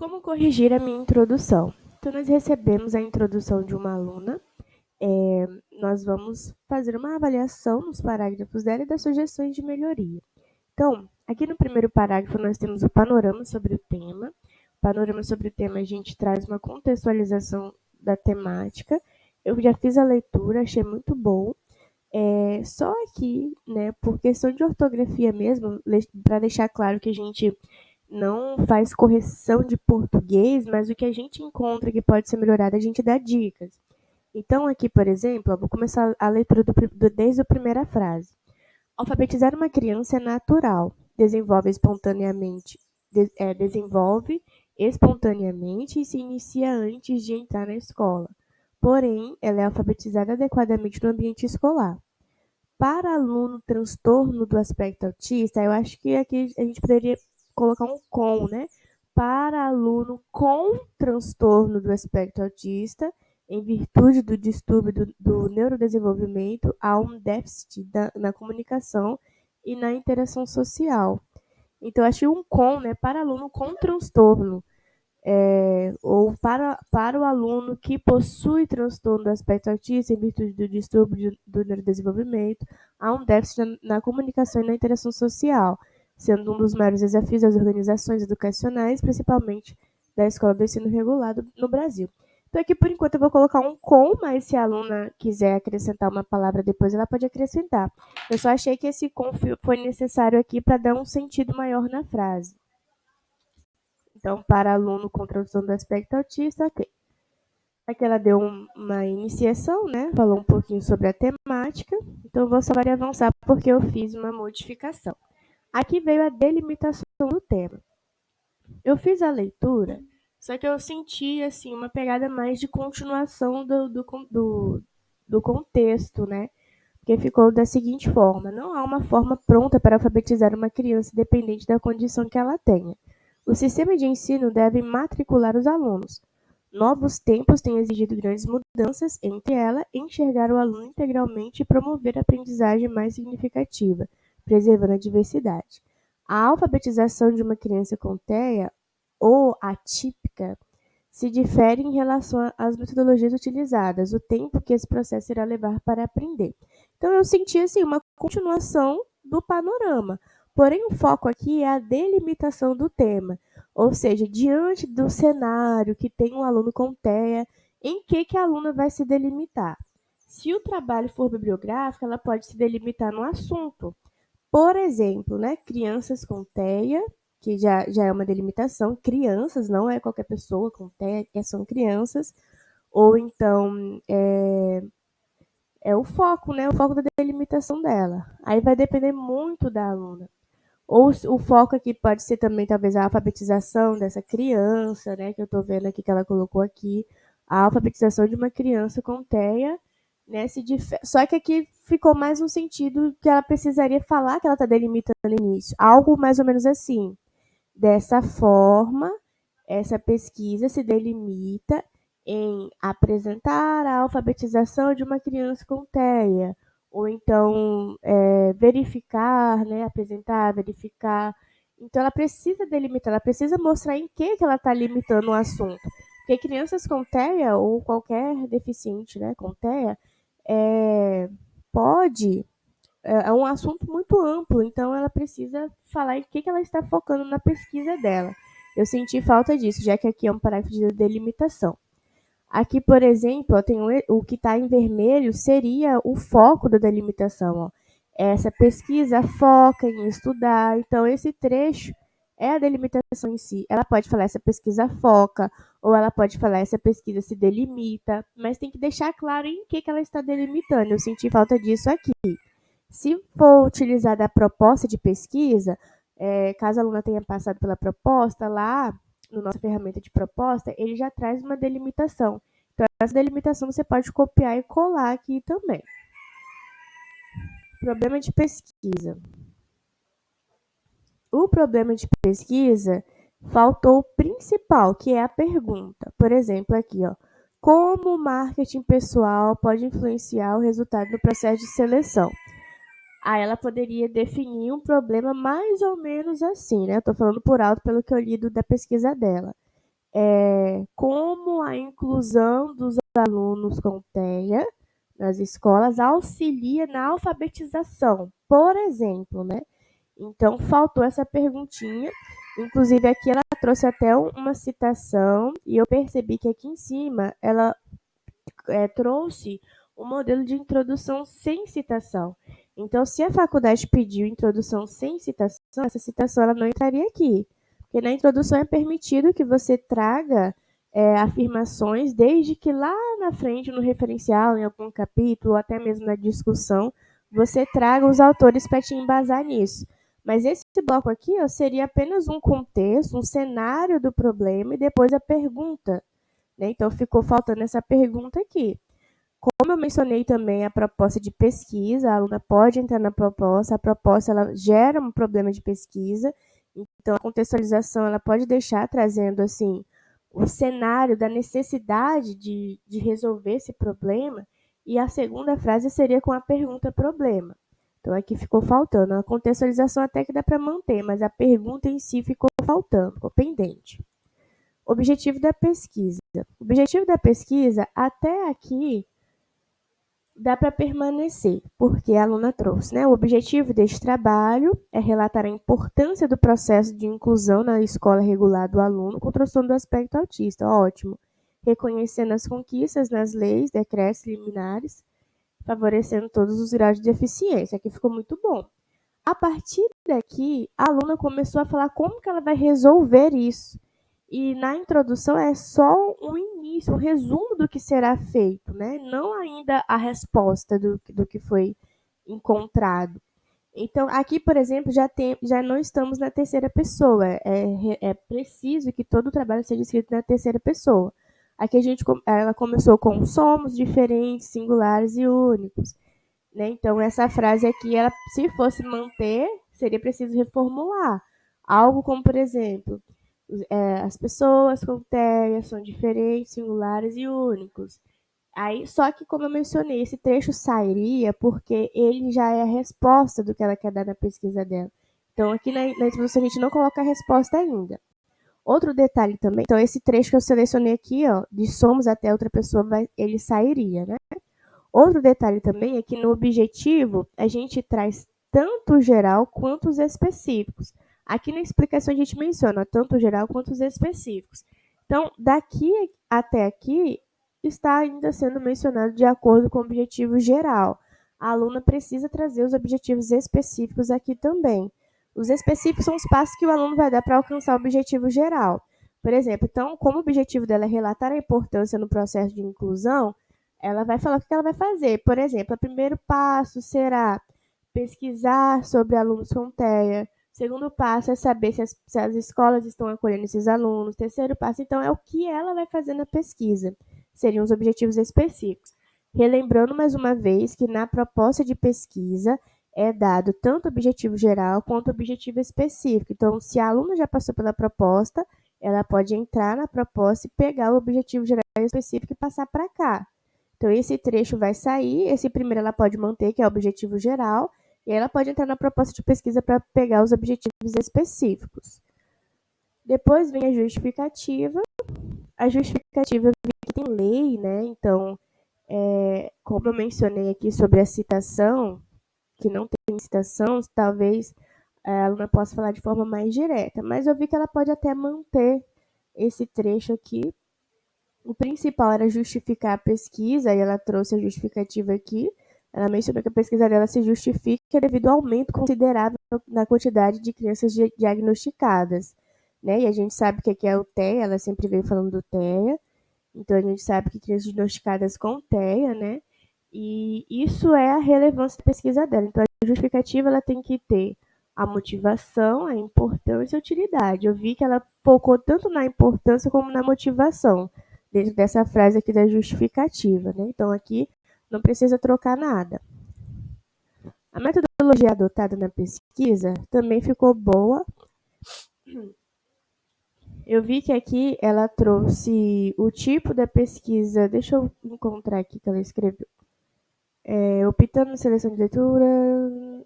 Como corrigir a minha introdução? Então, nós recebemos a introdução de uma aluna. Nós vamos fazer uma avaliação nos parágrafos dela e das sugestões de melhoria. Então, aqui no primeiro parágrafo, nós temos o panorama sobre o tema. O panorama sobre o tema, a gente traz uma contextualização da temática. Eu já fiz a leitura, achei muito bom. Só aqui, né, por questão de ortografia mesmo, para deixar claro que a gente não faz correção de português, mas o que a gente encontra que pode ser melhorado, a gente dá dicas. Então, aqui, por exemplo, eu vou começar a leitura desde a primeira frase. Alfabetizar uma criança é natural, desenvolve espontaneamente e se inicia antes de entrar na escola. Porém, ela é alfabetizada adequadamente no ambiente escolar. Para aluno transtorno do aspecto autista, eu acho que aqui a gente poderia colocar um com, né? Para aluno com transtorno do aspecto autista, em virtude do distúrbio do neurodesenvolvimento, há um déficit na comunicação e na interação social. Então, eu achei um com, né? Para aluno com transtorno ou para o aluno que possui transtorno do aspecto autista em virtude do distúrbio do neurodesenvolvimento, há um déficit na comunicação e na interação social, sendo um dos maiores desafios das organizações educacionais, principalmente da Escola do Ensino Regulado no Brasil. Então, aqui, por enquanto, eu vou colocar um com, mas se a aluna quiser acrescentar uma palavra depois, ela pode acrescentar. Eu só achei que esse com foi necessário aqui para dar um sentido maior na frase. Então, para aluno com transtorno do aspecto autista, ok. Aqui ela deu uma iniciação, né? Falou um pouquinho sobre a temática. Então, eu vou só avançar porque eu fiz uma modificação. Aqui veio a delimitação do tema. Eu fiz a leitura, só que eu senti assim uma pegada mais de continuação do contexto, né? Porque ficou da seguinte forma: não há uma forma pronta para alfabetizar uma criança independente da condição que ela tenha. O sistema de ensino deve matricular os alunos. Novos tempos têm exigido grandes mudanças, entre elas, enxergar o aluno integralmente e promover a aprendizagem mais significativa, preservando a diversidade. A alfabetização de uma criança com TEA ou atípica se difere em relação às metodologias utilizadas, o tempo que esse processo irá levar para aprender. Então, eu senti assim, uma continuação do panorama, porém o foco aqui é a delimitação do tema, ou seja, diante do cenário que tem um aluno com TEA, em que a aluna vai se delimitar? Se o trabalho for bibliográfico, ela pode se delimitar no assunto. Por exemplo, né, crianças com TEA, que já é uma delimitação, crianças, não é qualquer pessoa com TEA, são crianças, ou então é o foco, né, o foco da delimitação dela. Aí vai depender muito da aluna. Ou o foco aqui pode ser também, talvez, a alfabetização dessa criança, né, que eu estou vendo aqui que ela colocou aqui, a alfabetização de uma criança com TEA, né, só que aqui ficou mais no sentido que ela precisaria falar que ela está delimitando no início, algo mais ou menos assim. Dessa forma, essa pesquisa se delimita em apresentar a alfabetização de uma criança com TEA, ou então verificar, né, apresentar, verificar. Então, ela precisa delimitar, ela precisa mostrar em que ela está limitando o assunto. Porque crianças com TEA, ou qualquer deficiente, né, com TEA, pode é um assunto muito amplo, então ela precisa falar em que ela está focando na pesquisa dela. Eu senti falta disso, já que aqui é um parágrafo de delimitação. Aqui, por exemplo, ó, tem o que está em vermelho seria o foco da delimitação. Ó. Essa pesquisa foca em estudar, então esse trecho é a delimitação em si. Ela pode falar essa pesquisa foca, ou ela pode falar essa pesquisa se delimita, mas tem que deixar claro em que ela está delimitando. Eu senti falta disso aqui. Se for utilizada a proposta de pesquisa, caso a aluna tenha passado pela proposta, lá na nossa ferramenta de proposta, ele já traz uma delimitação. Então, essa delimitação você pode copiar e colar aqui também. Problema de pesquisa. O problema de pesquisa faltou o principal, que é a pergunta. Por exemplo, aqui, ó, como o marketing pessoal pode influenciar o resultado do processo de seleção? Aí ela poderia definir um problema mais ou menos assim, né? Eu tô falando por alto pelo que eu li da pesquisa dela. como a inclusão dos alunos com TEA nas escolas auxilia na alfabetização, por exemplo, né? Então, faltou essa perguntinha. Inclusive, aqui ela trouxe até uma citação, e eu percebi que aqui em cima ela trouxe um modelo de introdução sem citação. Então, se a faculdade pediu introdução sem citação, essa citação ela não entraria aqui. Porque na introdução é permitido que você traga afirmações, desde que lá na frente, no referencial, em algum capítulo, ou até mesmo na discussão, você traga os autores para te embasar nisso. Mas esse bloco aqui seria apenas um contexto, um cenário do problema e depois a pergunta. Né? Então, ficou faltando essa pergunta aqui. Como eu mencionei também a proposta de pesquisa, a aluna pode entrar na proposta, a proposta ela gera um problema de pesquisa, então a contextualização ela pode deixar trazendo assim o cenário da necessidade de resolver esse problema, e a segunda frase seria com a pergunta problema. Então aqui ficou faltando, a contextualização até que dá para manter, mas a pergunta em si ficou faltando, ficou pendente. Objetivo da pesquisa. O objetivo da pesquisa, até aqui, dá para permanecer, porque a aluna trouxe, né? O objetivo deste trabalho é relatar a importância do processo de inclusão na escola regular do aluno com transtorno do aspecto autista. Ótimo. Reconhecendo as conquistas nas leis, decretos liminares, favorecendo todos os graus de deficiência. Aqui ficou muito bom. A partir daqui, a aluna começou a falar como que ela vai resolver isso. E na introdução é só um início, um resumo do que será feito, né? Não ainda a resposta do que foi encontrado. Então, aqui, por exemplo, já não estamos na terceira pessoa. É preciso que todo o trabalho seja escrito na terceira pessoa. Aqui ela começou com somos diferentes, singulares e únicos. Né? Então, essa frase aqui, ela, se fosse manter, seria preciso reformular. Algo como, por exemplo, as pessoas com TEA são diferentes, singulares e únicos. Aí, só que, como eu mencionei, esse trecho sairia porque ele já é a resposta do que ela quer dar na pesquisa dela. Então, aqui na introdução, a gente não coloca a resposta ainda. Outro detalhe também, então esse trecho que eu selecionei aqui, ó, de somos até outra pessoa, ele sairia, né? Outro detalhe também é que no objetivo a gente traz tanto o geral quanto os específicos. Aqui na explicação a gente menciona tanto o geral quanto os específicos. Então, daqui até aqui está ainda sendo mencionado de acordo com o objetivo geral. A aluna precisa trazer os objetivos específicos aqui também. Os específicos são os passos que o aluno vai dar para alcançar o objetivo geral. Por exemplo, então, como o objetivo dela é relatar a importância no processo de inclusão, ela vai falar o que ela vai fazer. Por exemplo, o primeiro passo será pesquisar sobre alunos com TEA. O segundo passo é saber se as escolas estão acolhendo esses alunos. O terceiro passo, então, é o que ela vai fazer na pesquisa. Seriam os objetivos específicos. Relembrando mais uma vez que na proposta de pesquisa é dado tanto objetivo geral quanto objetivo específico. Então, se a aluna já passou pela proposta, ela pode entrar na proposta e pegar o objetivo geral e específico e passar para cá. Então, esse trecho vai sair, esse primeiro ela pode manter, que é o objetivo geral, e aí ela pode entrar na proposta de pesquisa para pegar os objetivos específicos. Depois vem a justificativa. A justificativa eu vi que tem lei, né? Então, como eu mencionei aqui sobre a citação, que não tem citação, talvez a aluna possa falar de forma mais direta, mas eu vi que ela pode até manter esse trecho aqui. O principal era justificar a pesquisa, e ela trouxe a justificativa aqui. Ela mencionou que a pesquisa dela se justifica devido ao aumento considerável na quantidade de crianças diagnosticadas. Né? E a gente sabe que aqui é o TEA, ela sempre veio falando do TEA. Então, a gente sabe que crianças diagnosticadas com TEA, né? E isso é a relevância da pesquisa dela. Então, a justificativa ela tem que ter a motivação, a importância e a utilidade. Eu vi que ela focou tanto na importância como na motivação, dentro dessa frase aqui da justificativa, né? Então, aqui não precisa trocar nada. A metodologia adotada na pesquisa também ficou boa. Eu vi que aqui ela trouxe o tipo da pesquisa. Deixa eu encontrar aqui que ela escreveu. Optando na seleção de leitura.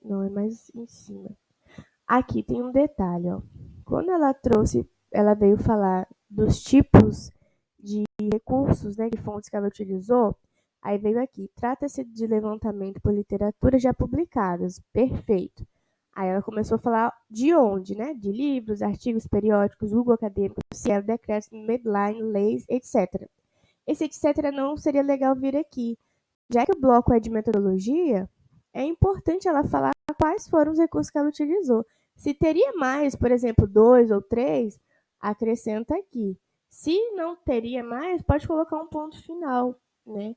Não, é mais em cima. Aqui tem um detalhe, ó. Quando ela trouxe, ela veio falar dos tipos de recursos, né, de fontes que ela utilizou, aí veio aqui, trata-se de levantamento por literatura já publicadas, perfeito. Aí ela começou a falar de onde, né, de livros, artigos periódicos, Google Acadêmico, Cielo, decretos, Medline, leis, etc. Esse etc. não seria legal vir aqui. Já que o bloco é de metodologia, é importante ela falar quais foram os recursos que ela utilizou. Se teria mais, por exemplo, 2 ou 3, acrescenta aqui. Se não teria mais, pode colocar um ponto final, né?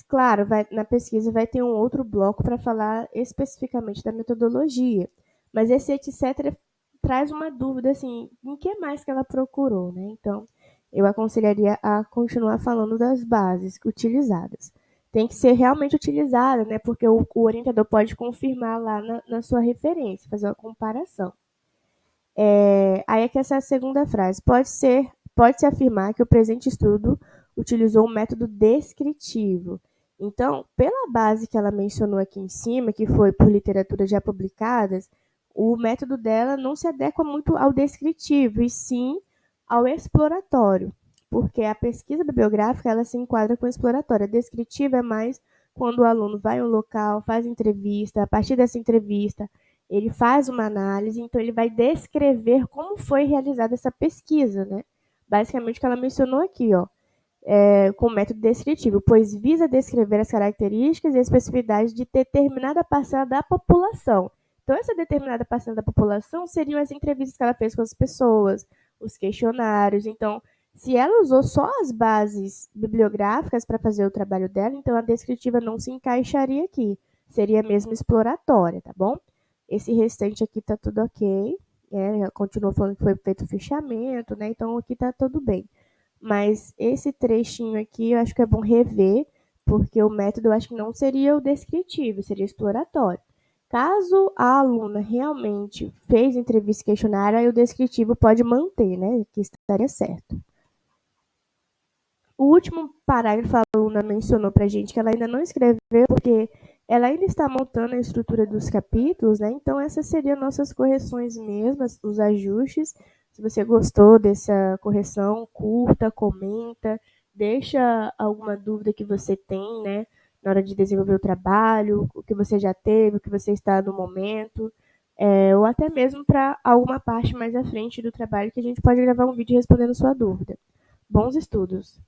Claro, na pesquisa vai ter um outro bloco para falar especificamente da metodologia, mas esse etc. traz uma dúvida assim, em que mais que ela procurou, né? Então, eu aconselharia a continuar falando das bases utilizadas. Tem que ser realmente utilizada, né? Porque o orientador pode confirmar lá na sua referência, fazer uma comparação. Aí é que essa é a segunda frase. Pode-se afirmar que o presente estudo utilizou um método descritivo. Então, pela base que ela mencionou aqui em cima, que foi por literaturas já publicadas, o método dela não se adequa muito ao descritivo, e sim ao exploratório, porque a pesquisa bibliográfica ela se enquadra com a exploratória. A descritiva é mais quando o aluno vai a um local, faz entrevista, a partir dessa entrevista ele faz uma análise, então ele vai descrever como foi realizada essa pesquisa, né? Basicamente o que ela mencionou aqui, ó, com o método descritivo, pois visa descrever as características e especificidades de determinada parcela da população. Então, essa determinada parcela da população seriam as entrevistas que ela fez com as pessoas, os questionários. Então, se ela usou só as bases bibliográficas para fazer o trabalho dela, então a descritiva não se encaixaria aqui. Seria mesmo exploratória, tá bom? Esse restante aqui tá tudo ok. Continuou falando que foi feito o fichamento, né? Então aqui tá tudo bem. Mas esse trechinho aqui eu acho que é bom rever, porque o método eu acho que não seria o descritivo, seria exploratório. Caso a aluna realmente fez entrevista e questionário, aí o descritivo pode manter, né? Que estaria certo. O último parágrafo a aluna mencionou para a gente que ela ainda não escreveu, porque ela ainda está montando a estrutura dos capítulos, né? Então, essas seriam nossas correções mesmas, os ajustes. Se você gostou dessa correção, curta, comenta, deixa alguma dúvida que você tem, né? Na hora de desenvolver o trabalho, o que você já teve, o que você está no momento, ou até mesmo para alguma parte mais à frente do trabalho que a gente pode gravar um vídeo respondendo sua dúvida. Bons estudos!